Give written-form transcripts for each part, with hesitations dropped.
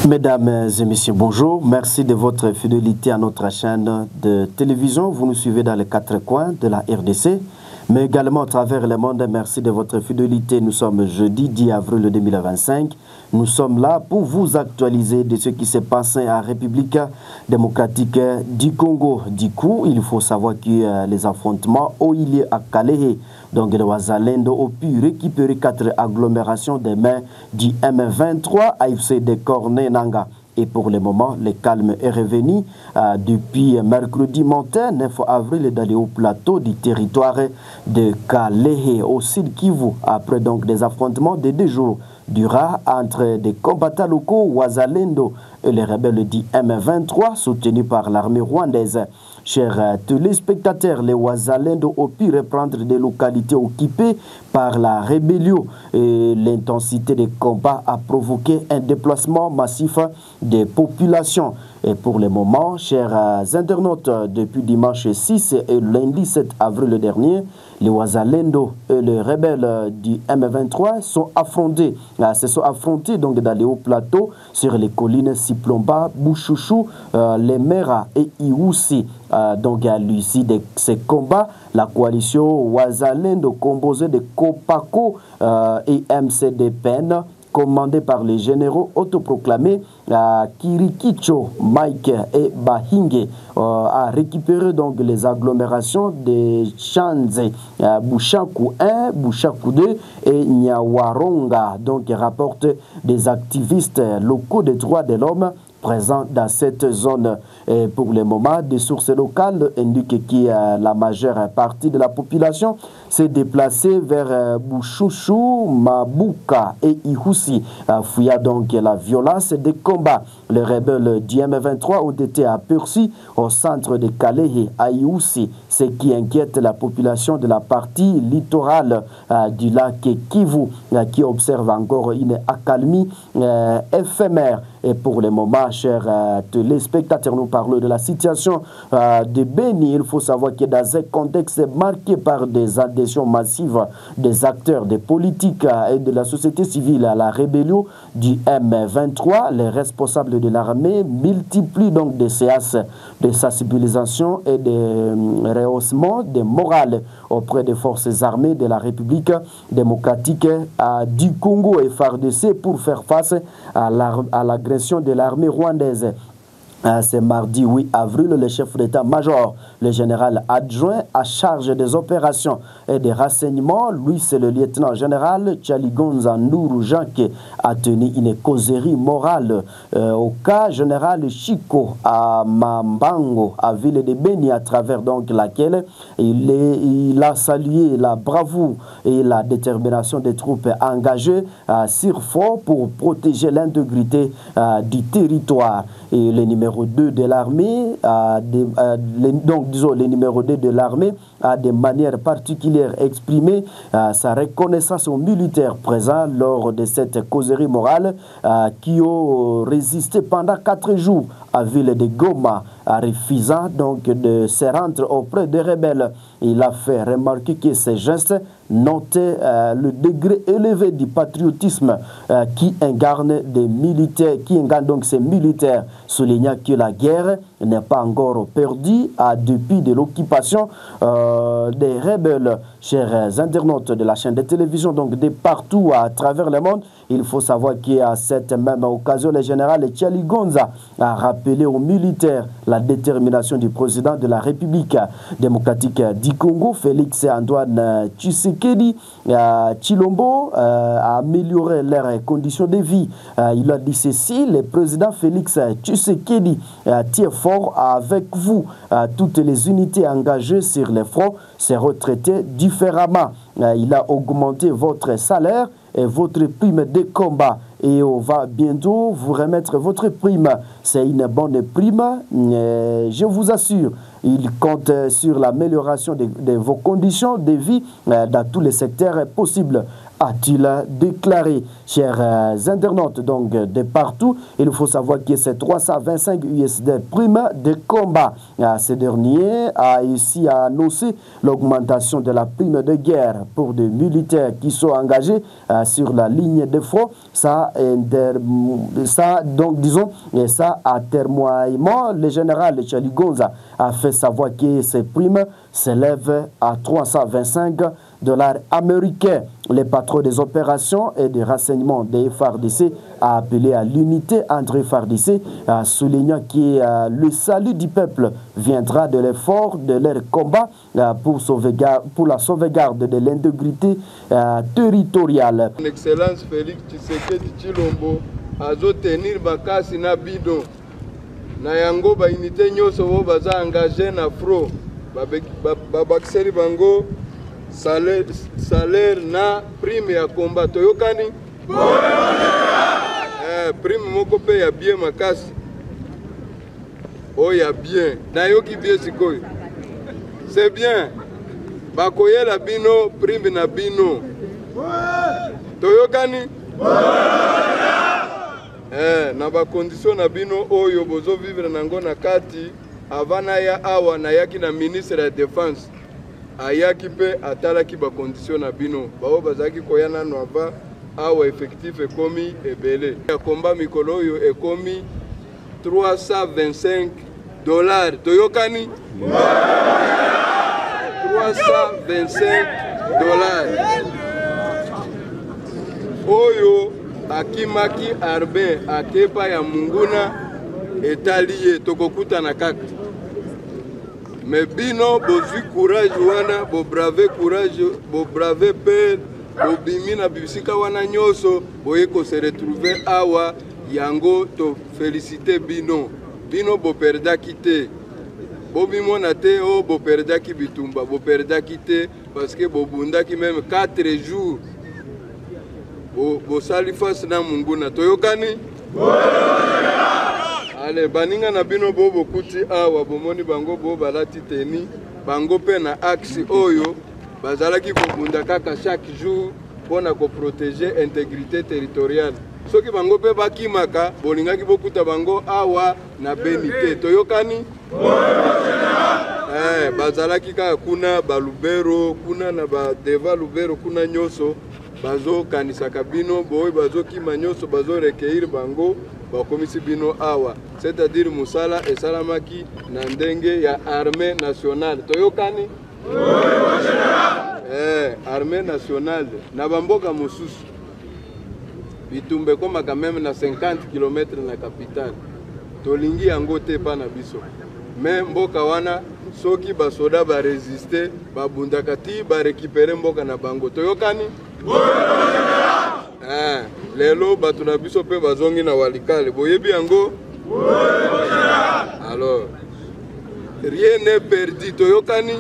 Mesdames et messieurs, bonjour. Merci de votre fidélité à notre chaîne de télévision. Vous nous suivez dans les quatre coins de la RDC, mais également à travers le monde. Merci de votre fidélité. Nous sommes jeudi 10 avril 2025. Nous sommes là pour vous actualiser de ce qui s'est passé en République démocratique du Congo. Du coup, il faut savoir que les affrontements ont eu lieu à Kalehe. Donc, le Wazalendo ont pu récupérer 4 agglomérations des mains du M23 AFC de Corné Nanga. Et pour le moment, le calme est revenu depuis mercredi matin, 9 avril, dans le haut plateau du territoire de Kalehe, au Sud Kivu, après donc des affrontements de 2 jours durant entre des combattants locaux Wazalendo et les rebelles du M23 soutenus par l'armée rwandaise. Chers téléspectateurs, les Wazalendo ont pu reprendre des localités occupées par la rébellion et l'intensité des combats a provoqué un déplacement massif des populations. Et pour le moment, chers internautes, depuis dimanche 6 et lundi 7 avril dernier, les Wazalendo et les rebelles du M23 se sont affrontés donc dans les hauts plateaux sur les collines Siplomba, Bouchouchou, les Mera et Iwusi. Donc à l'issue de ces combats, la coalition Wazalendo composée de Kopako et MCDPN, commandé par les généraux autoproclamés Kirikicho, Mike et Bahinge, a récupéré donc les agglomérations de Chanze, Bouchakou 1, Bouchakou 2 et Nyawaronga. Donc rapporte des activistes locaux des droits de l'homme présents dans cette zone. Et pour le moment, des sources locales indiquent que la majeure partie de la population s'est déplacée vers Bouchouchou, Mabuka et Ihusi, fuyant donc la violence des combats. Les rebelles du M23 ont été aperçus au centre de Kalehe, à Ihusi, ce qui inquiète la population de la partie littorale du lac Kivu, qui observe encore une accalmie éphémère. Et pour le moment, chers téléspectateurs, nous parlons de la situation de Beni. Il faut savoir que dans un contexte marqué par des adhésions massives des acteurs, des politiques et de la société civile à la rébellion du M23, les responsables de l'armée multiplient donc des séances de sensibilisation et de rehaussement de morale auprès des forces armées de la République démocratique du Congo et FARDC pour faire face à l'agression de l'armée rwandaise. C'est mardi 8 avril, le chef d'état-major, le général adjoint à charge des opérations et des renseignements, lui c'est le lieutenant-général Tchaligonza Nourou Jacques, a tenu une causerie morale au cas général Chico à Mambango, à ville de Beni, à travers donc laquelle il a salué la bravoure et la détermination des troupes engagées sur fond pour protéger l'intégrité du territoire. Et le numéro 2 de l'armée, les numéros 2 de l'armée a de manière particulière exprimé sa reconnaissance aux militaires présents lors de cette causerie morale qui ont résisté pendant 4 jours à ville de Goma, refusant donc de se rendre auprès des rebelles. Il a fait remarquer que ces gestes notaient le degré élevé du patriotisme qui incarne donc ces militaires, soulignant que la guerre n'est pas encore perdue depuis de l'occupation des rebelles. Chers internautes de la chaîne de télévision, donc de partout à travers le monde, il faut savoir qu'à cette même occasion, le général Tchaligonza a rappelé aux militaires la détermination du président de la République démocratique du Congo, Félix Antoine Tshisekedi Tshilombo, à améliorer leurs conditions de vie. Il a dit ceci: le président Félix Tshisekedi tient fort avec vous. Toutes les unités engagées sur les fronts se retraiter différemment. Il a augmenté votre salaire et votre prime de combat. Et on va bientôt vous remettre votre prime. C'est une bonne prime, je vous assure. Il compte sur l'amélioration de vos conditions de vie dans tous les secteurs possibles. a-t-il déclaré. Chers internautes, donc de partout, il faut savoir que c'est 325 USD prime de combat. Ce dernier a aussi annoncé l'augmentation de la prime de guerre pour des militaires qui sont engagés sur la ligne de front. Ça, donc disons, et ça à termoiement, le général Charlie Gonza a fait savoir que ces primes s'élèvent à 325 $ américains. Le patron des opérations et des renseignements des FARDC a appelé à l'unité entre FARDC, soulignant que le salut du peuple viendra de l'effort de leur combat pour la sauvegarde de l'intégrité territoriale. Son Excellence Félix Tshisekedi Tshilombo azo tenir bakasi na bido na yango ba unité nyoso bo baza engagé na fro babakiseri bango salaire na prime ya combat toyokani prime moko pe ya bien makasi o ya bien na yoki bien sikoyo c'est bien bakoyela bino prime na bino toyokani na ba condition na bino oyo bozo vivre nango na kati avana ya awa na yaki na ministre ya défense ayaki pe atalaki ba condition na bino bao bazaki koyana no ava awa effectif ekomi ebele ya komba mikolo oyo ekomi 325 $. Toyokani 325 $. Oyo akimaki arbe akepa ya munguna etaliye tokokuta na kaka. Mais bino bozwi courage wana, bo brave courage, bo brave peur, bo bimina bisika wana nyoso, boye ko se retrouver awa yango to féliciter bino. Bino bo perdaki te. Bo bimona te o bo perdaki bitumba, bo perdaki te parce que bo bundaki même 4 jours. Bo sali face na munguna toyokani ale baninga na bino bobo kuti awa bomoni bango bo balati teni bango pe na axe oyo bazalaki kobunda kaka chaque jour pona ko protéger intégrité territoriale soki bango pe bakimaka bolingaki bokuta bango awa na benite toyokani bazalaki kaka kuna balubero kuna na ba deva lubero kuna nyoso bazo kanisaka bino boy bazo kima nyoso bazo recueillir bango bakomisi bino awa c'est-à-dire musala esalamaki na ndenge ya armée nationale toyokani armée nationale na bamboka mosusu bitumbe koma quand même na 50 km na capitale tolingi yango te pa na biso mais mboka wana soki basoda ba résister babundaka ti ba récupérer mboka na bango toyokani lelo bato na biso pe bazongi na walikale boyebi yango alors rien n'est perdu toyokani.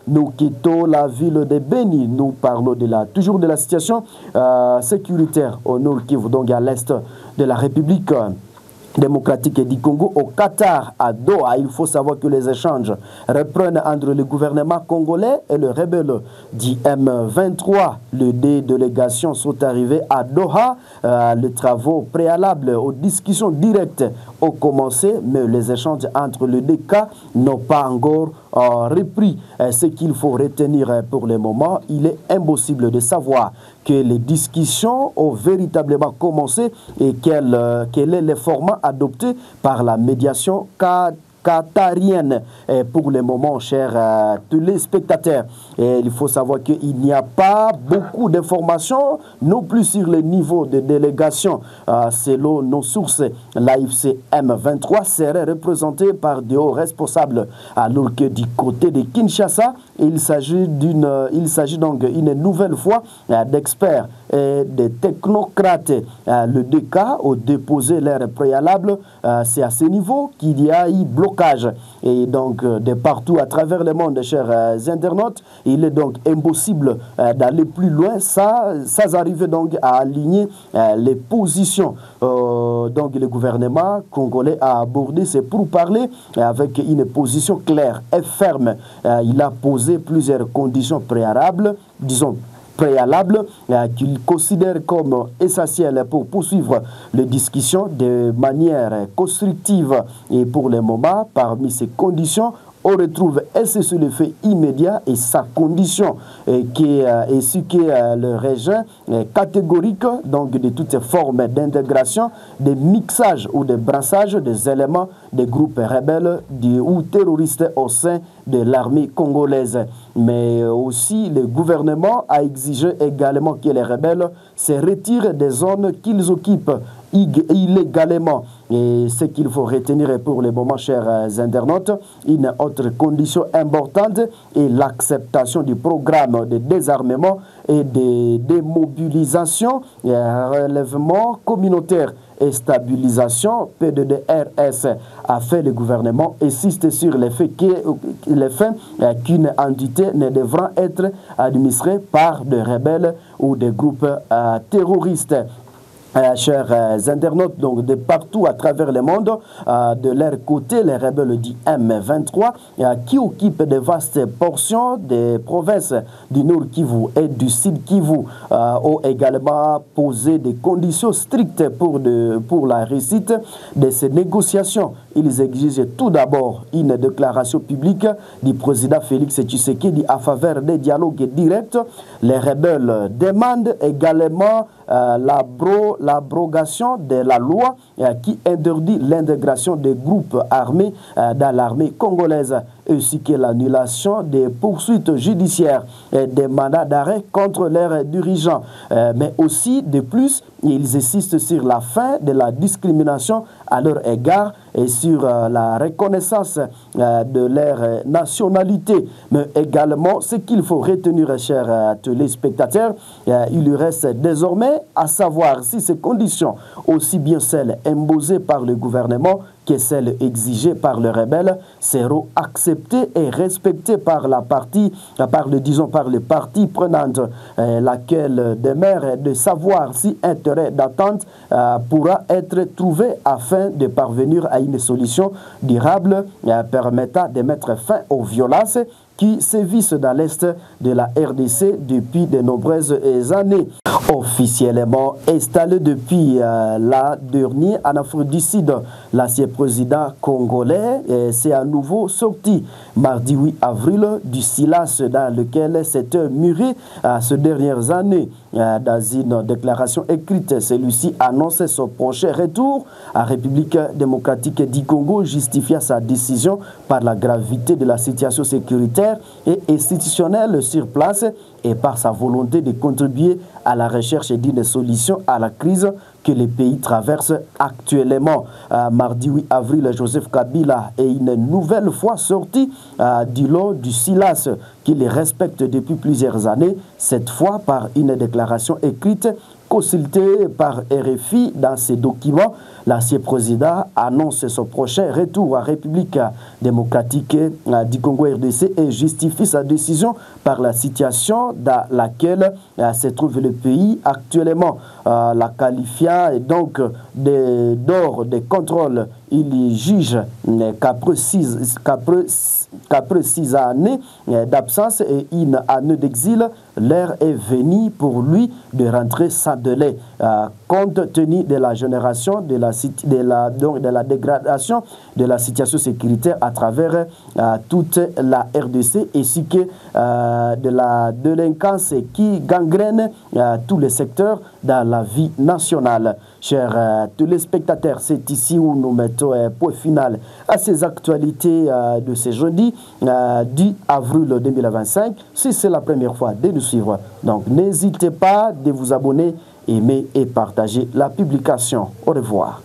Nous quittons la ville de Beni. Nous parlons toujours de la situation sécuritaire au Nord Kivu, donc à l'est de la République démocratique du Congo, au Qatar, à Doha. Il faut savoir que les échanges reprennent entre le gouvernement congolais et le rebelle du M23. Les deux délégations sont arrivées à Doha. Les travaux préalables aux discussions directes ont commencé, mais les échanges entre les deux cas n'ont pas encore repris. Ce qu'il faut retenir pour le moment, il est impossible de savoir que les discussions ont véritablement commencé et quel est le format adopté par la médiation qatarienne. Et pour le moment, chers téléspectateurs, il faut savoir qu'il n'y a pas beaucoup d'informations non plus sur le niveau de délégation. Selon nos sources, l'AFC M23 serait représenté par des hauts responsables, alors que du côté de Kinshasa, il s'agit donc une nouvelle fois d'experts et de technocrates. Le deux cas ont déposé leur préalable. C'est à ce niveau qu'il y a eu blocage. Et donc, de partout à travers le monde, chers internautes, il est donc impossible d'aller plus loin sans arriver donc à aligner les positions. Donc, le gouvernement congolais a abordé ces pourparlers avec une position claire et ferme. Il a posé plusieurs conditions préalables, disons, préalable qu'il considère comme essentiel pour poursuivre les discussions de manière constructive. Et pour le moment, parmi ces conditions, on retrouve un cessez-le-feu immédiat et sa condition ainsi que le régime catégorique donc de toutes formes d'intégration, de mixage ou de brassage des éléments des groupes rebelles ou terroristes au sein de l'armée congolaise. Mais aussi, le gouvernement a exigé également que les rebelles se retirent des zones qu'ils occupent illégalement. Et ce qu'il faut retenir pour le moment, chers internautes, une autre condition importante est l'acceptation du programme de désarmement et de démobilisation et relèvement communautaire et stabilisation PDDRS a fait le gouvernement insiste sur le fait qu'une entité ne devra être administrée par des rebelles ou des groupes terroristes. Chers internautes, donc de partout à travers le monde, de leur côté, les rebelles du M23 qui occupent de vastes portions des provinces du Nord Kivu et du Sud Kivu ont également posé des conditions strictes pour la réussite de ces négociations. Ils exigent tout d'abord une déclaration publique du président Félix Tshisekedi à faveur des dialogues directs. Les rebelles demandent également l'abrogation de la loi qui interdit l'intégration des groupes armés dans l'armée congolaise, ainsi que l'annulation des poursuites judiciaires et des mandats d'arrêt contre leurs dirigeants. Mais aussi, de plus, ils insistent sur la fin de la discrimination à leur égard et sur la reconnaissance de leur nationalité. Mais également, ce qu'il faut retenir, chers téléspectateurs, il lui reste désormais à savoir si ces conditions, aussi bien celles imposées par le gouvernement que celles exigées par les rebelles, seront acceptées et respectées par les parties prenantes, laquelle demeure de savoir si intérêt d'attente pourra être trouvé afin de parvenir à une solution durable permettant de mettre fin aux violences qui sévissent dans l'Est de la RDC depuis de nombreuses années. Officiellement installé depuis l'an dernier en Afrique du Sud, l'ancien président congolais s'est à nouveau sorti mardi 8 avril du silence dans lequel s'était muré ces dernières années. Dans une déclaration écrite, celui-ci annonce son prochain retour à la République démocratique du Congo, justifiant sa décision par la gravité de la situation sécuritaire et institutionnelle sur place et par sa volonté de contribuer à la recherche d'une solution à la crise que le pays traverse actuellement. Mardi 8 avril, Joseph Kabila est une nouvelle fois sorti du lot du silence qu'il respecte depuis plusieurs années, cette fois par une déclaration écrite consultée par RFI. Dans ces documents, l'ancien président annonce son prochain retour à la République démocratique du Congo RDC et justifie sa décision par la situation dans laquelle se trouve le pays actuellement. La qualifiant donc d'ordre de contrôle, il juge qu'après 6 années d'absence et une année d'exil, l'heure est venue pour lui de rentrer sans délai, compte tenu de la génération de la dégradation de la situation sécuritaire à travers toute la RDC, ainsi que de la délinquance qui gangrène tous les secteurs dans la vie nationale. Chers téléspectateurs, c'est ici où nous mettons un point final à ces actualités de ce jeudi 10 avril 2025. Si c'est la première fois de nous suivre, donc n'hésitez pas de vous abonner, aimer et partager la publication. Au revoir.